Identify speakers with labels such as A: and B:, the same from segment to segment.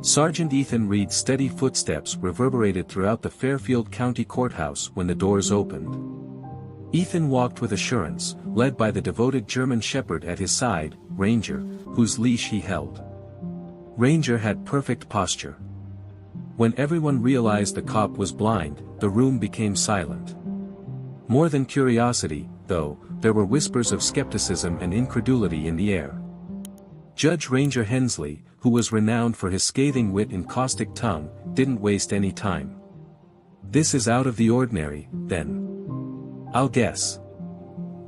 A: Sergeant Ethan Reed's steady footsteps reverberated throughout the Fairfield County Courthouse when the doors opened. Ethan walked with assurance, led by the devoted German shepherd at his side, Ranger, whose leash he held. Ranger had perfect posture. When everyone realized the cop was blind, the room became silent. More than curiosity, though, there were whispers of skepticism and incredulity in the air. Judge Ranger Hensley, who was renowned for his scathing wit and caustic tongue, didn't waste any time. "This is out of the ordinary, then. I'll guess.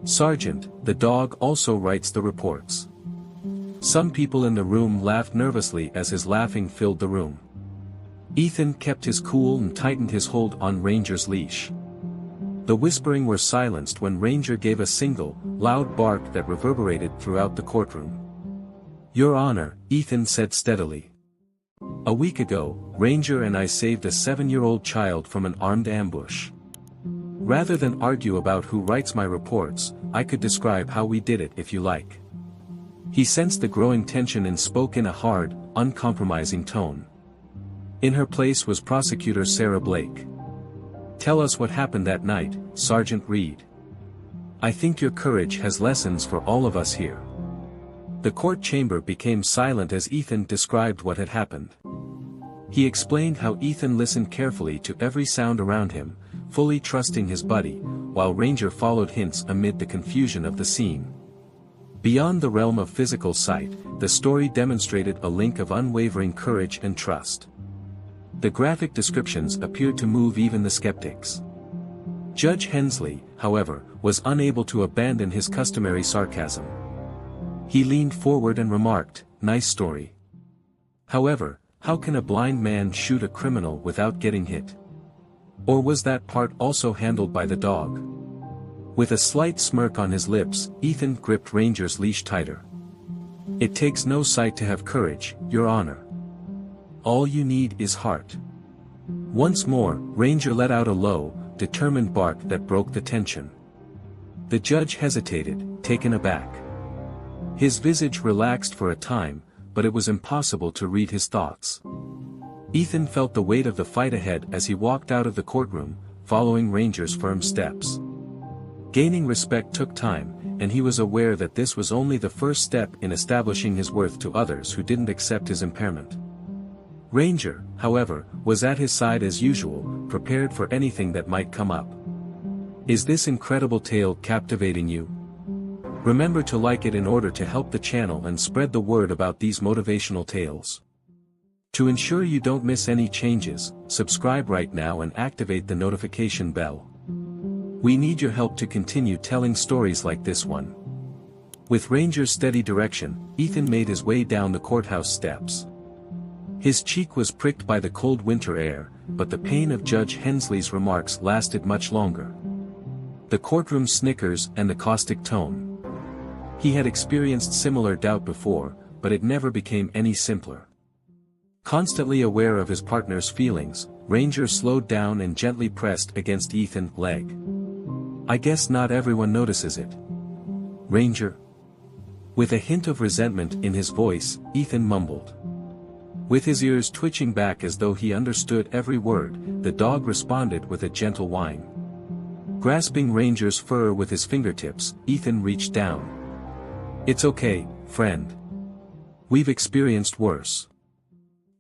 A: Sergeant, the dog also writes the reports." Some people in the room laughed nervously as his laughing filled the room. Ethan kept his cool and tightened his hold on Ranger's leash. The whispering were silenced when Ranger gave a single, loud bark that reverberated throughout the courtroom. "Your Honor," Ethan said steadily. "A week ago, Ranger and I saved a 7-year-old child from an armed ambush. Rather than argue about who writes my reports, I could describe how we did it if you like." He sensed the growing tension and spoke in a hard, uncompromising tone. In her place was Prosecutor Sarah Blake. "Tell us what happened that night, Sergeant Reed. I think your courage has lessons for all of us here." The court chamber became silent as Ethan described what had happened. He explained how Ethan listened carefully to every sound around him, fully trusting his buddy, while Ranger followed hints amid the confusion of the scene. Beyond the realm of physical sight, the story demonstrated a link of unwavering courage and trust. The graphic descriptions appeared to move even the skeptics. Judge Hensley, however, was unable to abandon his customary sarcasm. He leaned forward and remarked, "Nice story. However, how can a blind man shoot a criminal without getting hit? Or was that part also handled by the dog?" With a slight smirk on his lips, Ethan gripped Ranger's leash tighter. "It takes no sight to have courage, Your Honor. All you need is heart." Once more, Ranger let out a low, determined bark that broke the tension. The judge hesitated, taken aback. His visage relaxed for a time, but it was impossible to read his thoughts. Ethan felt the weight of the fight ahead as he walked out of the courtroom, following Ranger's firm steps. Gaining respect took time, and he was aware that this was only the first step in establishing his worth to others who didn't accept his impairment. Ranger, however, was at his side as usual, prepared for anything that might come up. "Is this incredible tale captivating you? Remember to like it in order to help the channel and spread the word about these motivational tales. To ensure you don't miss any changes, subscribe right now and activate the notification bell. We need your help to continue telling stories like this one." With Ranger's steady direction, Ethan made his way down the courthouse steps. His cheek was pricked by the cold winter air, but the pain of Judge Hensley's remarks lasted much longer. The courtroom snickers and the caustic tone. He had experienced similar doubt before, but it never became any simpler. Constantly aware of his partner's feelings, Ranger slowed down and gently pressed against Ethan's leg. "I guess not everyone notices it. Ranger?" With a hint of resentment in his voice, Ethan mumbled. With his ears twitching back as though he understood every word, the dog responded with a gentle whine. Grasping Ranger's fur with his fingertips, Ethan reached down. "It's okay, friend. We've experienced worse."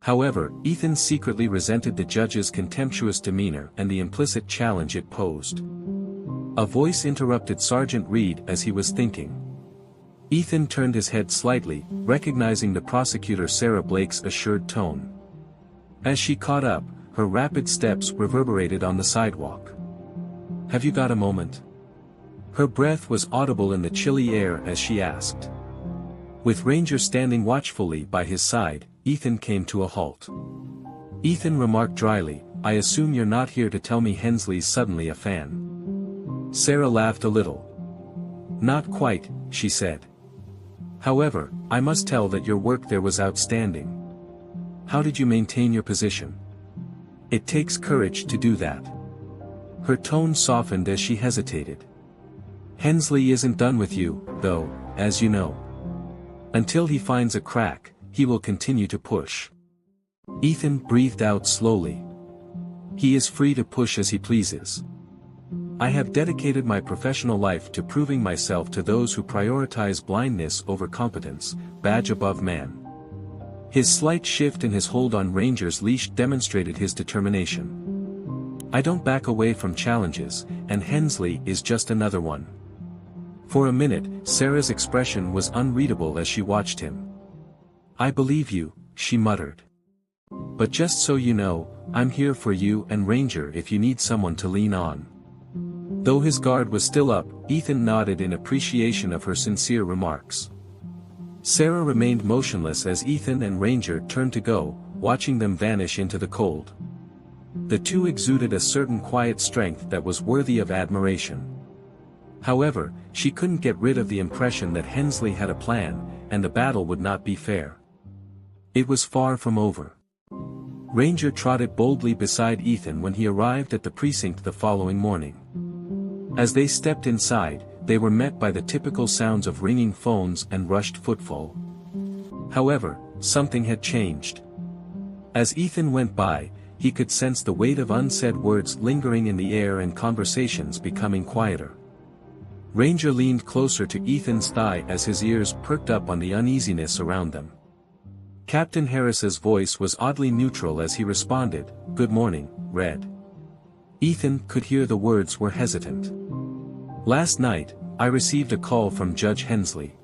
A: However, Ethan secretly resented the judge's contemptuous demeanor and the implicit challenge it posed. A voice interrupted Sergeant Reed as he was thinking. Ethan turned his head slightly, recognizing the prosecutor Sarah Blake's assured tone. As she caught up, her rapid steps reverberated on the sidewalk. "Have you got a moment?" Her breath was audible in the chilly air as she asked. With Ranger standing watchfully by his side, Ethan came to a halt. Ethan remarked dryly, "I assume you're not here to tell me Hensley's suddenly a fan." Sarah laughed a little. "Not quite," she said. "However, I must tell that your work there was outstanding. How did you maintain your position? It takes courage to do that." Her tone softened as she hesitated. "Hensley isn't done with you, though, as you know. Until he finds a crack, he will continue to push." Ethan breathed out slowly. He is free to push as he pleases. I have dedicated my professional life to proving myself to those who prioritize blindness over competence, badge above man. His slight shift in his hold on Ranger's leash demonstrated his determination. I don't back away from challenges, and Hensley is just another one. For a minute, Sarah's expression was unreadable as she watched him. I believe you, she muttered. But just so you know, I'm here for you and Ranger if you need someone to lean on. Though his guard was still up, Ethan nodded in appreciation of her sincere remarks. Sarah remained motionless as Ethan and Ranger turned to go, watching them vanish into the cold. The two exuded a certain quiet strength that was worthy of admiration. However, she couldn't get rid of the impression that Hensley had a plan, and the battle would not be fair. It was far from over. Ranger trotted boldly beside Ethan when he arrived at the precinct the following morning. As they stepped inside, they were met by the typical sounds of ringing phones and rushed footfall. However, something had changed. As Ethan went by, he could sense the weight of unsaid words lingering in the air and conversations becoming quieter. Ranger leaned closer to Ethan's thigh as his ears perked up on the uneasiness around them. Captain Harris's voice was oddly neutral as he responded, "Good morning, Red." Ethan could hear the words were hesitant. "Last night, I received a call from Judge Hensley.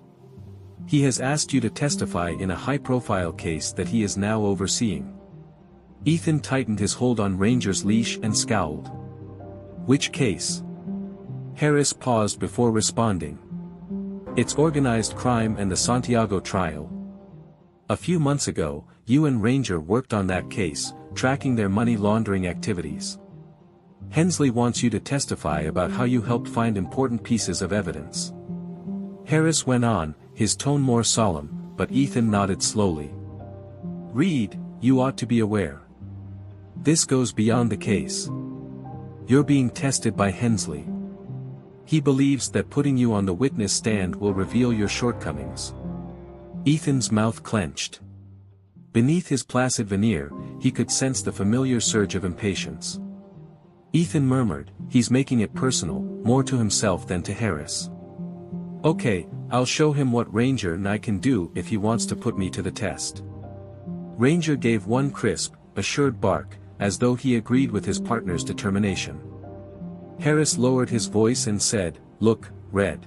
A: He has asked you to testify in a high-profile case that he is now overseeing." Ethan tightened his hold on Ranger's leash and scowled. "Which case?" Harris paused before responding. "It's organized crime and the Santiago trial. A few months ago, you and Ranger worked on that case, tracking their money laundering activities. Hensley wants you to testify about how you helped find important pieces of evidence." Harris went on, his tone more solemn, but Ethan nodded slowly. "Reed, you ought to be aware. This goes beyond the case. You're being tested by Hensley. He believes that putting you on the witness stand will reveal your shortcomings." Ethan's mouth clenched. Beneath his placid veneer, he could sense the familiar surge of impatience. Ethan murmured, "He's making it personal, more to himself than to Harris. Okay, I'll show him what Ranger and I can do if he wants to put me to the test." Ranger gave one crisp, assured bark, as though he agreed with his partner's determination. Harris lowered his voice and said, "Look, Red.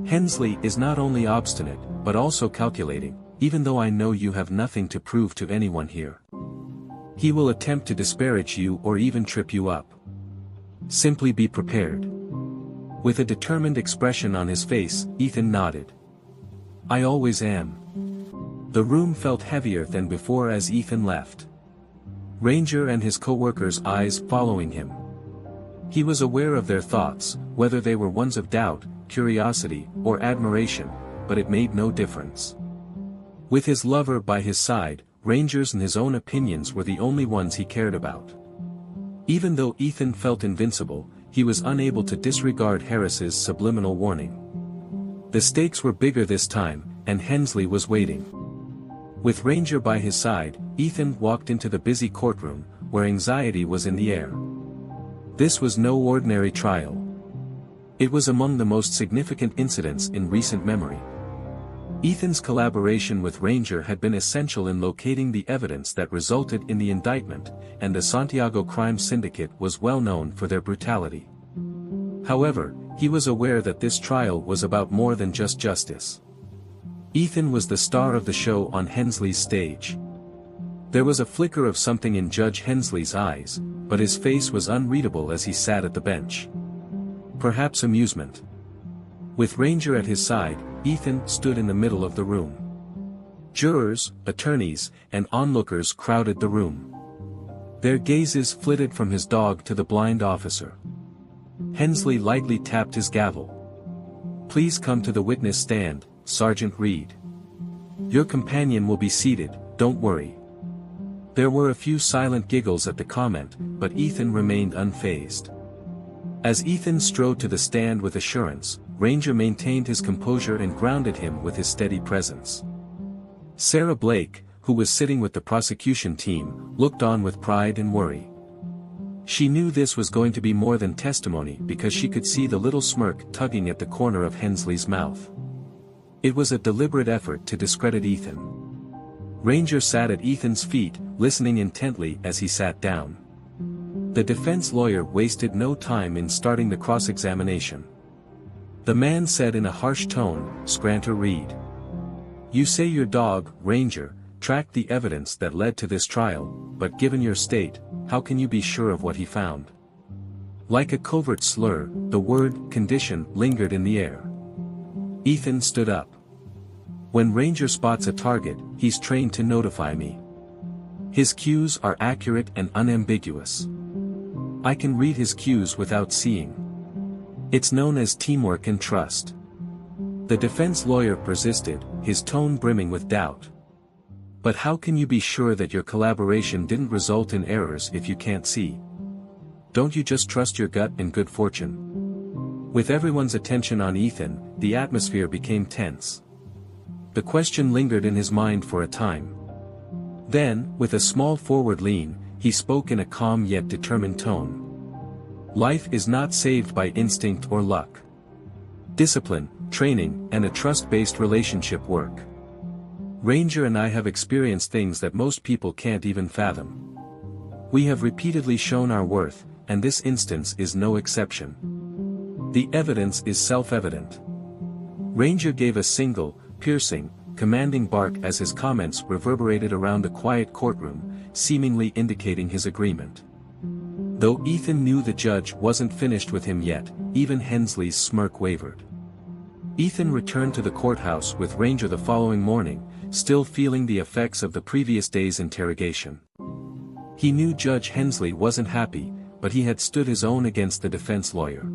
A: Hensley is not only obstinate, but also calculating, even though I know you have nothing to prove to anyone here. He will attempt to disparage you or even trip you up. Simply be prepared." With a determined expression on his face, Ethan nodded. "I always am." The room felt heavier than before as Ethan left. Ranger and his co-workers' eyes following him. He was aware of their thoughts, whether they were ones of doubt, curiosity, or admiration, but it made no difference. With his lover by his side, Ranger's and his own opinions were the only ones he cared about. Even though Ethan felt invincible, he was unable to disregard Harris's subliminal warning. The stakes were bigger this time, and Hensley was waiting. With Ranger by his side, Ethan walked into the busy courtroom, where anxiety was in the air. This was no ordinary trial. It was among the most significant incidents in recent memory. Ethan's collaboration with Ranger had been essential in locating the evidence that resulted in the indictment, and the Santiago crime syndicate was well known for their brutality. However, he was aware that this trial was about more than just justice. Ethan was the star of the show on Hensley's stage. There was a flicker of something in Judge Hensley's eyes, but his face was unreadable as he sat at the bench. Perhaps amusement. With Ranger at his side, Ethan stood in the middle of the room. Jurors, attorneys, and onlookers crowded the room. Their gazes flitted from his dog to the blind officer. Hensley lightly tapped his gavel. "Please come to the witness stand, Sergeant Reed. Your companion will be seated, don't worry." There were a few silent giggles at the comment, but Ethan remained unfazed. As Ethan strode to the stand with assurance, Ranger maintained his composure and grounded him with his steady presence. Sarah Blake, who was sitting with the prosecution team, looked on with pride and worry. She knew this was going to be more than testimony because she could see the little smirk tugging at the corner of Hensley's mouth. It was a deliberate effort to discredit Ethan. Ranger sat at Ethan's feet, listening intently as he sat down. The defense lawyer wasted no time in starting the cross-examination. The man said in a harsh tone, "Scranter Reed. You say your dog, Ranger, tracked the evidence that led to this trial, but given your state, how can you be sure of what he found?" Like a covert slur, the word "condition" lingered in the air. Ethan stood up. "When Ranger spots a target, he's trained to notify me. His cues are accurate and unambiguous. I can read his cues without seeing. It's known as teamwork and trust." The defense lawyer persisted, his tone brimming with doubt. "But how can you be sure that your collaboration didn't result in errors if you can't see? Don't you just trust your gut and good fortune?" With everyone's attention on Ethan, the atmosphere became tense. The question lingered in his mind for a time. Then, with a small forward lean, he spoke in a calm yet determined tone. "Life is not saved by instinct or luck. Discipline, training, and a trust-based relationship work. Ranger and I have experienced things that most people can't even fathom. We have repeatedly shown our worth, and this instance is no exception. The evidence is self-evident." Ranger gave a single, piercing, commanding bark as his comments reverberated around the quiet courtroom, seemingly indicating his agreement. Though Ethan knew the judge wasn't finished with him yet, even Hensley's smirk wavered. Ethan returned to the courthouse with Ranger the following morning, still feeling the effects of the previous day's interrogation. He knew Judge Hensley wasn't happy, but he had stood his own against the defense lawyer.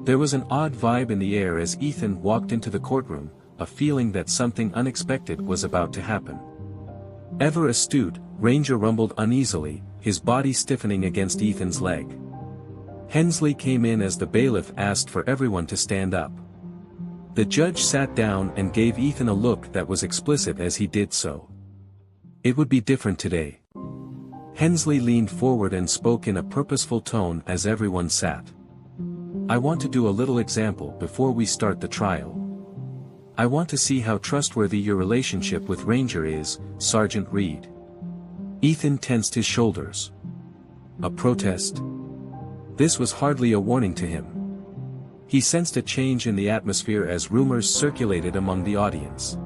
A: There was an odd vibe in the air as Ethan walked into the courtroom, a feeling that something unexpected was about to happen. Ever astute, Ranger rumbled uneasily, his body stiffening against Ethan's leg. Hensley came in as the bailiff asked for everyone to stand up. The judge sat down and gave Ethan a look that was explicit as he did so. It would be different today. Hensley leaned forward and spoke in a purposeful tone as everyone sat. "I want to do a little example before we start the trial. I want to see how trustworthy your relationship with Ranger is, Sergeant Reed." Ethan tensed his shoulders. A protest? This was hardly a warning to him. He sensed a change in the atmosphere as rumors circulated among the audience.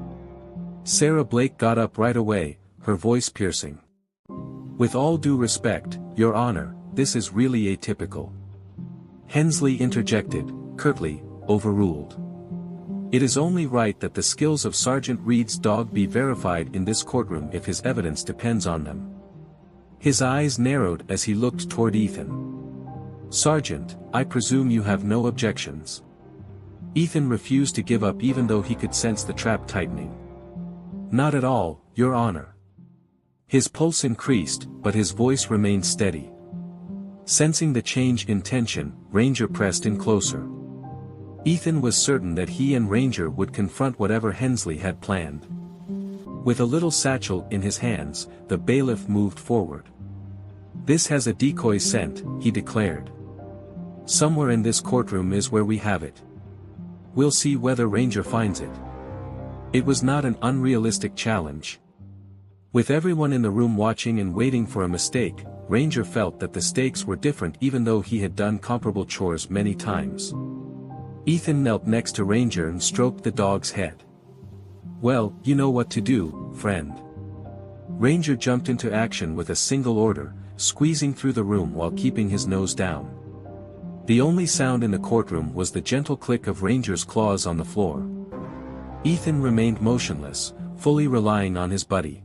A: Sarah Blake got up right away, her voice piercing. "With all due respect, Your Honor, this is really atypical." Hensley interjected, curtly, overruled. "It is only right that the skills of Sergeant Reed's dog be verified in this courtroom if his evidence depends on them." His eyes narrowed as he looked toward Ethan. "Sergeant, I presume you have no objections." Ethan refused to give up even though he could sense the trap tightening. "Not at all, Your Honor." His pulse increased, but his voice remained steady. Sensing the change in tension, Ranger pressed in closer. Ethan was certain that he and Ranger would confront whatever Hensley had planned. With a little satchel in his hands, the bailiff moved forward. "This has a decoy scent," he declared. "Somewhere in this courtroom is where we have it. We'll see whether Ranger finds it." It was not an unrealistic challenge. With everyone in the room watching and waiting for a mistake, Ranger felt that the stakes were different even though he had done comparable chores many times. Ethan knelt next to Ranger and stroked the dog's head. "Well, you know what to do, friend." Ranger jumped into action with a single order, squeezing through the room while keeping his nose down. The only sound in the courtroom was the gentle click of Ranger's claws on the floor. Ethan remained motionless, fully relying on his buddy.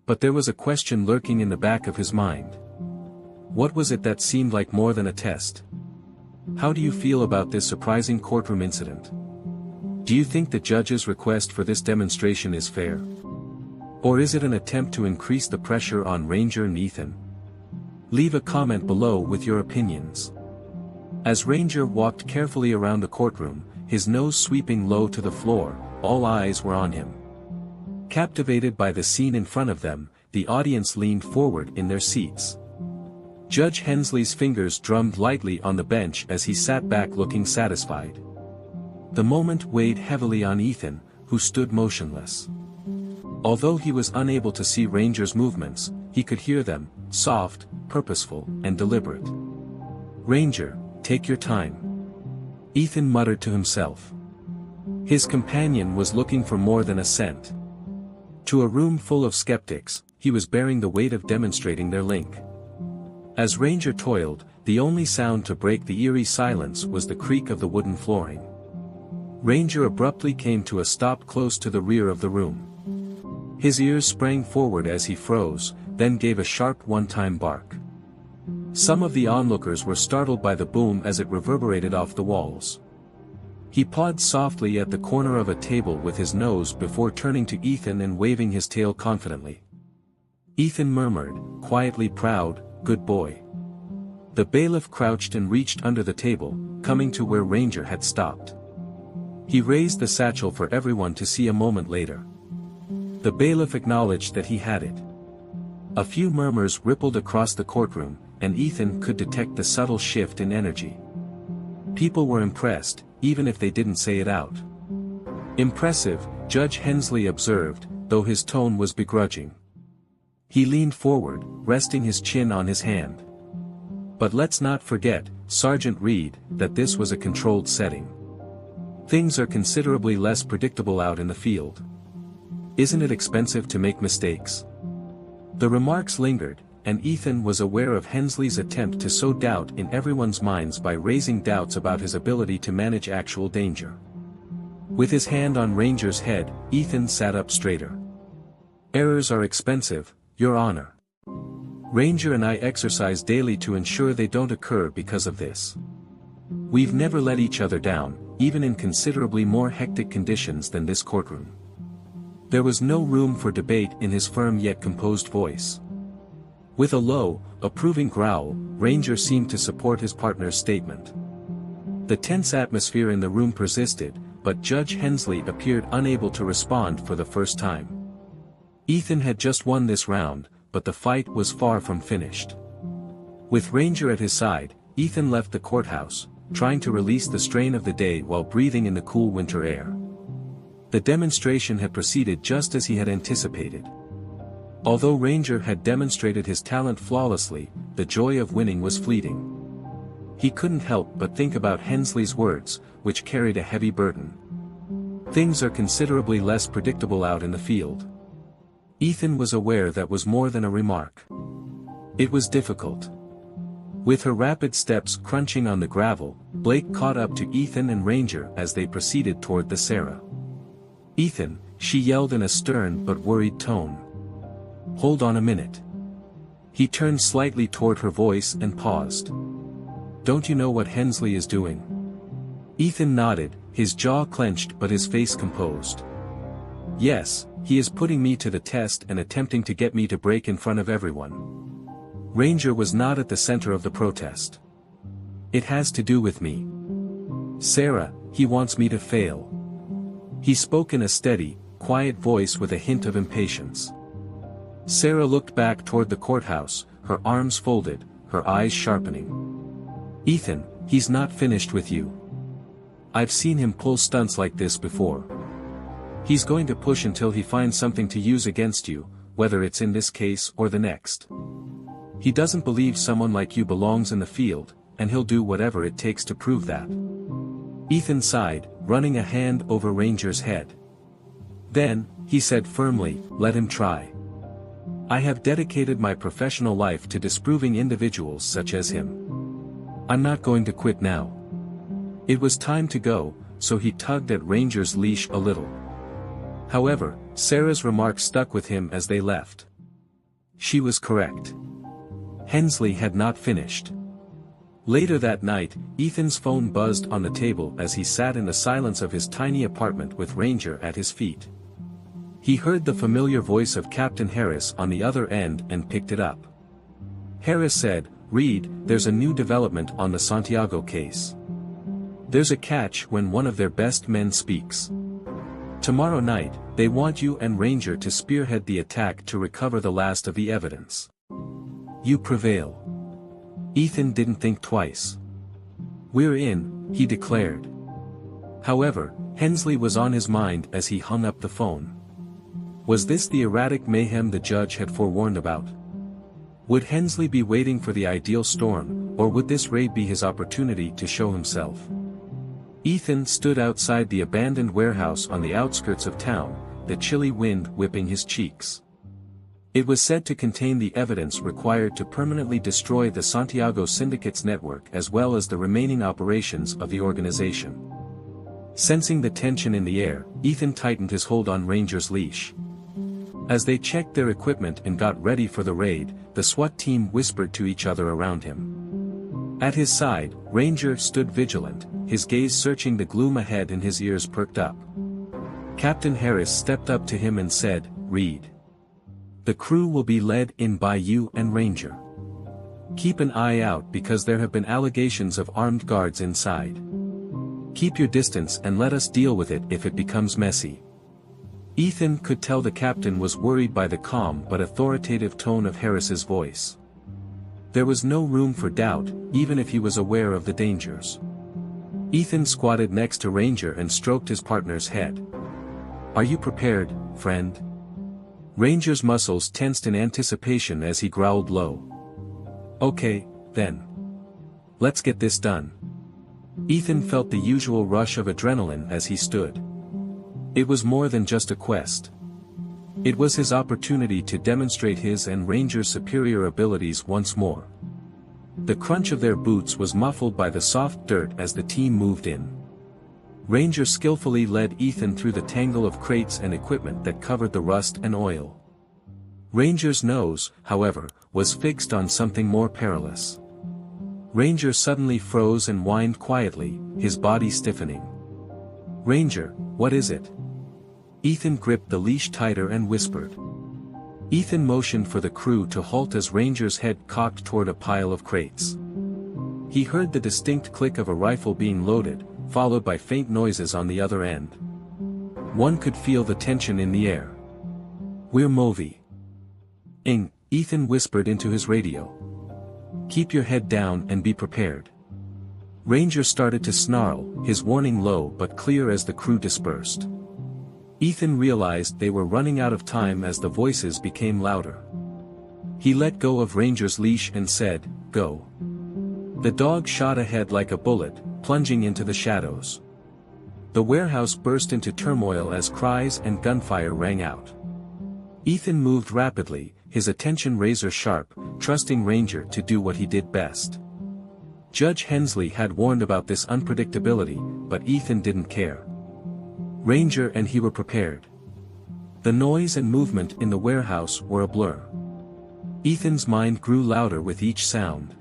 A: But there was a question lurking in the back of his mind. What was it that seemed like more than a test? How do you feel about this surprising courtroom incident? Do you think the judge's request for this demonstration is fair? Or is it an attempt to increase the pressure on Ranger and Ethan? Leave a comment below with your opinions. As Ranger walked carefully around the courtroom, his nose sweeping low to the floor, all eyes were on him. Captivated by the scene in front of them, the audience leaned forward in their seats. Judge Hensley's fingers drummed lightly on the bench as he sat back looking satisfied. The moment weighed heavily on Ethan, who stood motionless. Although he was unable to see Ranger's movements, he could hear them, soft, purposeful, and deliberate. "Ranger, take your time," Ethan muttered to himself. His companion was looking for more than assent. To a room full of skeptics, he was bearing the weight of demonstrating their link. As Ranger toiled, the only sound to break the eerie silence was the creak of the wooden flooring. Ranger abruptly came to a stop close to the rear of the room. His ears sprang forward as he froze, then gave a sharp one-time bark. Some of the onlookers were startled by the boom as it reverberated off the walls. He pawed softly at the corner of a table with his nose before turning to Ethan and waving his tail confidently. Ethan murmured, quietly proud, "Good boy." The bailiff crouched and reached under the table, coming to where Ranger had stopped. He raised the satchel for everyone to see a moment later. The bailiff acknowledged that he had it. A few murmurs rippled across the courtroom, and Ethan could detect the subtle shift in energy. People were impressed, even if they didn't say it out. "Impressive," Judge Hensley observed, though his tone was begrudging. He leaned forward, resting his chin on his hand. "But let's not forget, Sergeant Reed, that this was a controlled setting. Things are considerably less predictable out in the field. Isn't it expensive to make mistakes?" The remarks lingered, and Ethan was aware of Hensley's attempt to sow doubt in everyone's minds by raising doubts about his ability to manage actual danger. With his hand on Ranger's head, Ethan sat up straighter. "Errors are expensive, Your Honor. Ranger and I exercise daily to ensure they don't occur because of this. We've never let each other down, even in considerably more hectic conditions than this courtroom." There was no room for debate in his firm yet composed voice. With a low, approving growl, Ranger seemed to support his partner's statement. The tense atmosphere in the room persisted, but Judge Hensley appeared unable to respond for the first time. Ethan had just won this round, but the fight was far from finished. With Ranger at his side, Ethan left the courthouse, trying to release the strain of the day while breathing in the cool winter air. The demonstration had proceeded just as he had anticipated. Although Ranger had demonstrated his talent flawlessly, the joy of winning was fleeting. He couldn't help but think about Hensley's words, which carried a heavy burden. Things are considerably less predictable out in the field. Ethan was aware that was more than a remark. It was difficult. With her rapid steps crunching on the gravel, Blake caught up to Ethan and Ranger as they proceeded toward the Sarah. "Ethan," she yelled in a stern but worried tone. "Hold on a minute." He turned slightly toward her voice and paused. "Don't you know what Hensley is doing?" Ethan nodded, his jaw clenched but his face composed. "Yes, he is putting me to the test and attempting to get me to break in front of everyone." Ranger was not at the center of the protest. "It has to do with me. Sarah, he wants me to fail." He spoke in a steady, quiet voice with a hint of impatience. Sarah looked back toward the courthouse, her arms folded, her eyes sharpening. "Ethan, he's not finished with you. I've seen him pull stunts like this before. He's going to push until he finds something to use against you, whether it's in this case or the next. He doesn't believe someone like you belongs in the field, and he'll do whatever it takes to prove that." Ethan sighed, running a hand over Ranger's head. Then, he said firmly, "Let him try. I have dedicated my professional life to disproving individuals such as him. I'm not going to quit now." It was time to go, so he tugged at Ranger's leash a little. However, Sarah's remark stuck with him as they left. She was correct. Hensley had not finished. Later that night, Ethan's phone buzzed on the table as he sat in the silence of his tiny apartment with Ranger at his feet. He heard the familiar voice of Captain Harris on the other end and picked it up. Harris said, "Reed, there's a new development on the Santiago case. There's a catch when one of their best men speaks. Tomorrow night, they want you and Ranger to spearhead the attack to recover the last of the evidence. You prevail. Ethan didn't think twice. We're in, he declared. However, Hensley was on his mind as he hung up the phone. Was this the erratic mayhem the judge had forewarned about? Would Hensley be waiting for the ideal storm, or would this raid be his opportunity to show himself? Ethan stood outside the abandoned warehouse on the outskirts of town, the chilly wind whipping his cheeks. It was said to contain the evidence required to permanently destroy the Santiago Syndicate's network as well as the remaining operations of the organization. Sensing the tension in the air, Ethan tightened his hold on Ranger's leash. As they checked their equipment and got ready for the raid, the SWAT team whispered to each other around him. At his side, Ranger stood vigilant, his gaze searching the gloom ahead and his ears perked up. Captain Harris stepped up to him and said, "Reed. The crew will be led in by you and Ranger. Keep an eye out because there have been allegations of armed guards inside. Keep your distance and let us deal with it if it becomes messy." Ethan could tell the captain was worried by the calm but authoritative tone of Harris's voice. There was no room for doubt, even if he was aware of the dangers. Ethan squatted next to Ranger and stroked his partner's head. "Are you prepared, friend?" Ranger's muscles tensed in anticipation as he growled low. "Okay, then. Let's get this done." Ethan felt the usual rush of adrenaline as he stood. It was more than just a quest. It was his opportunity to demonstrate his and Ranger's superior abilities once more. The crunch of their boots was muffled by the soft dirt as the team moved in. Ranger skillfully led Ethan through the tangle of crates and equipment that covered the rust and oil. Ranger's nose, however, was fixed on something more perilous. Ranger suddenly froze and whined quietly, his body stiffening. "Ranger, what is it?" Ethan gripped the leash tighter and whispered. Ethan motioned for the crew to halt as Ranger's head cocked toward a pile of crates. He heard the distinct click of a rifle being loaded, followed by faint noises on the other end. One could feel the tension in the air. "We're moving." Ethan whispered into his radio. "Keep your head down and be prepared." Ranger started to snarl, his warning low but clear as the crew dispersed. Ethan realized they were running out of time as the voices became louder. He let go of Ranger's leash and said, "Go." The dog shot ahead like a bullet, plunging into the shadows. The warehouse burst into turmoil as cries and gunfire rang out. Ethan moved rapidly, his attention razor-sharp, trusting Ranger to do what he did best. Judge Hensley had warned about this unpredictability, but Ethan didn't care. Ranger and he were prepared. The noise and movement in the warehouse were a blur. Ethan's mind grew louder with each sound.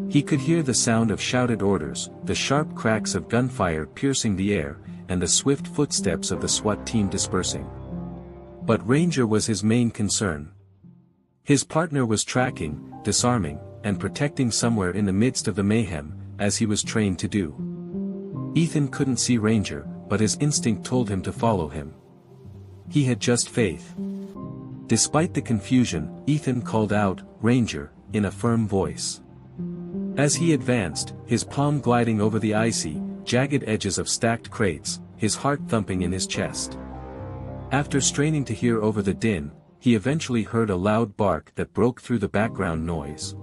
A: He could hear the sound of shouted orders, the sharp cracks of gunfire piercing the air, and the swift footsteps of the SWAT team dispersing. But Ranger was his main concern. His partner was tracking, disarming, and protecting somewhere in the midst of the mayhem, as he was trained to do. Ethan couldn't see Ranger, but his instinct told him to follow him. He had just faith. Despite the confusion, Ethan called out, "Ranger," in a firm voice. As he advanced, his palm gliding over the icy, jagged edges of stacked crates, his heart thumping in his chest. After straining to hear over the din, he eventually heard a loud bark that broke through the background noise.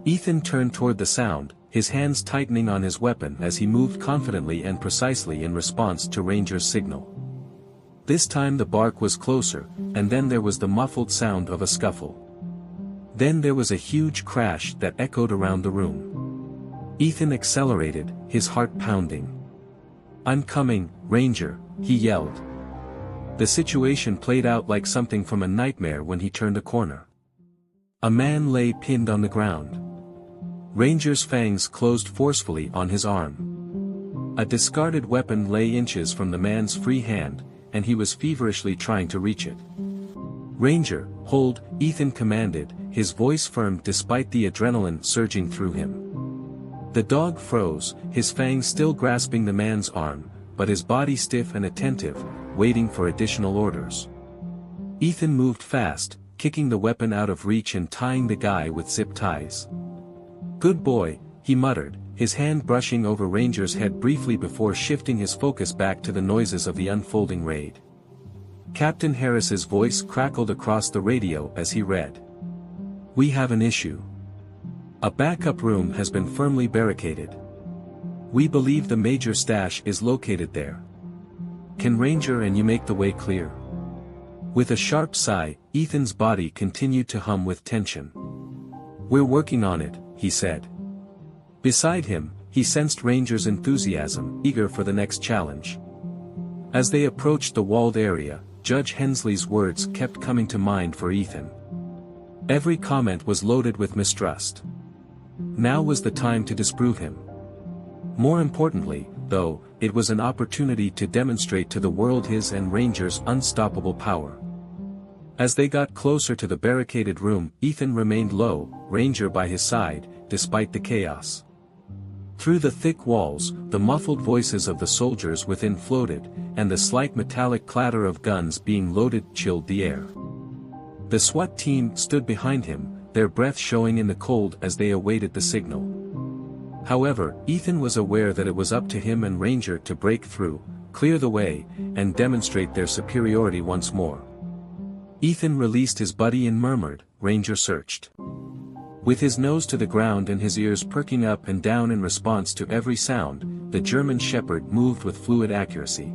A: Ethan turned toward the sound, his hands tightening on his weapon as he moved confidently and precisely in response to Ranger's signal. This time the bark was closer, and then there was the muffled sound of a scuffle. Then there was a huge crash that echoed around the room. Ethan accelerated, his heart pounding. "I'm coming, Ranger," he yelled. The situation played out like something from a nightmare when he turned a corner. A man lay pinned on the ground. Ranger's fangs closed forcefully on his arm. A discarded weapon lay inches from the man's free hand, and he was feverishly trying to reach it. "Ranger, hold," Ethan commanded, his voice firm despite the adrenaline surging through him. The dog froze, his fangs still grasping the man's arm, but his body stiff and attentive, waiting for additional orders. Ethan moved fast, kicking the weapon out of reach and tying the guy with zip ties. "Good boy," he muttered, his hand brushing over Ranger's head briefly before shifting his focus back to the noises of the unfolding raid. Captain Harris's voice crackled across the radio as he read. "We have an issue. A backup room has been firmly barricaded. We believe the major stash is located there. Can Ranger and you make the way clear?" With a sharp sigh, Ethan's body continued to hum with tension. "We're working on it," he said. Beside him, he sensed Ranger's enthusiasm, eager for the next challenge. As they approached the walled area, Judge Hensley's words kept coming to mind for Ethan. Every comment was loaded with mistrust. Now was the time to disprove him. More importantly, though, it was an opportunity to demonstrate to the world his and Ranger's unstoppable power. As they got closer to the barricaded room, Ethan remained low, Ranger by his side, despite the chaos. Through the thick walls, the muffled voices of the soldiers within floated, and the slight metallic clatter of guns being loaded chilled the air. The SWAT team stood behind him, their breath showing in the cold as they awaited the signal. However, Ethan was aware that it was up to him and Ranger to break through, clear the way, and demonstrate their superiority once more. Ethan released his buddy and murmured, "Ranger searched." With his nose to the ground and his ears perking up and down in response to every sound, the German Shepherd moved with fluid accuracy.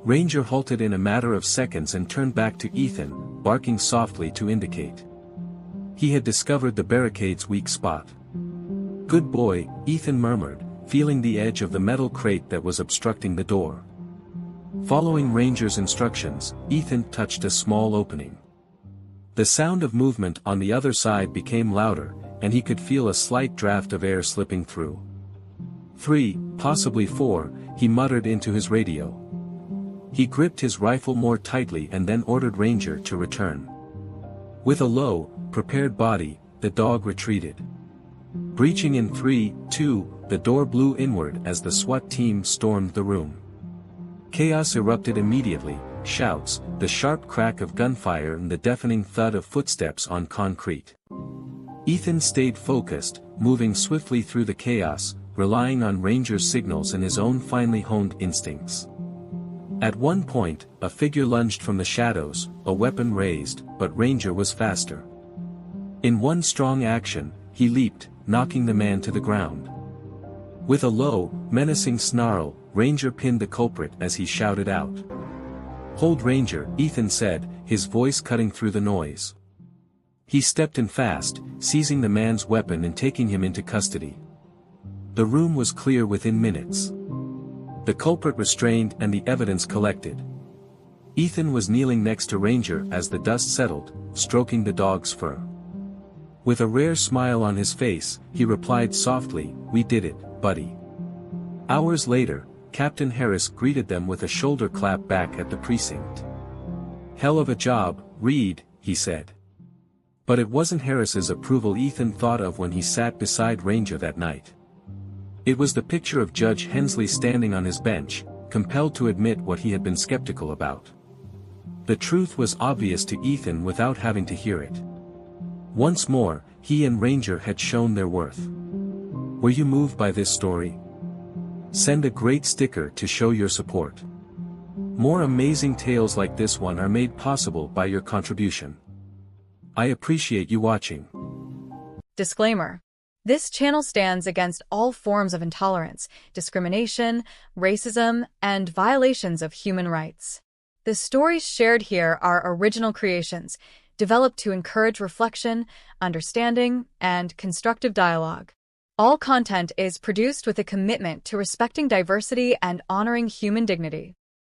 A: Ranger halted in a matter of seconds and turned back to Ethan, barking softly to indicate. He had discovered the barricade's weak spot. "Good boy," Ethan murmured, feeling the edge of the metal crate that was obstructing the door. Following Ranger's instructions, Ethan touched a small opening. The sound of movement on the other side became louder, and he could feel a slight draft of air slipping through. 3, possibly 4, he muttered into his radio. He gripped his rifle more tightly and then ordered Ranger to return. With a low, prepared body, the dog retreated. Breaching in 3, 2, the door blew inward as the SWAT team stormed the room. Chaos erupted immediately, shouts, the sharp crack of gunfire and the deafening thud of footsteps on concrete. Ethan stayed focused, moving swiftly through the chaos, relying on Ranger's signals and his own finely honed instincts. At one point, a figure lunged from the shadows, a weapon raised, but Ranger was faster. In one strong action, he leaped, knocking the man to the ground. With a low, menacing snarl, Ranger pinned the culprit as he shouted out. "Hold Ranger," Ethan said, his voice cutting through the noise. He stepped in fast, seizing the man's weapon and taking him into custody. The room was clear within minutes. The culprit restrained and the evidence collected. Ethan was kneeling next to Ranger as the dust settled, stroking the dog's fur. With a rare smile on his face, he replied softly, "We did it, buddy." Hours later, Captain Harris greeted them with a shoulder clap back at the precinct. "Hell of a job, Reed," he said. But it wasn't Harris's approval Ethan thought of when he sat beside Ranger that night. It was the picture of Judge Hensley standing on his bench, compelled to admit what he had been skeptical about. The truth was obvious to Ethan without having to hear it. Once more, he and Ranger had shown their worth. Were you moved by this story? Send a great sticker to show your support. More amazing tales like this one are made possible by your contribution. I appreciate you watching.
B: Disclaimer. This channel stands against all forms of intolerance, discrimination, racism, and violations of human rights. The stories shared here are original creations, developed to encourage reflection, understanding, and constructive dialogue. All content is produced with a commitment to respecting diversity and honoring human dignity.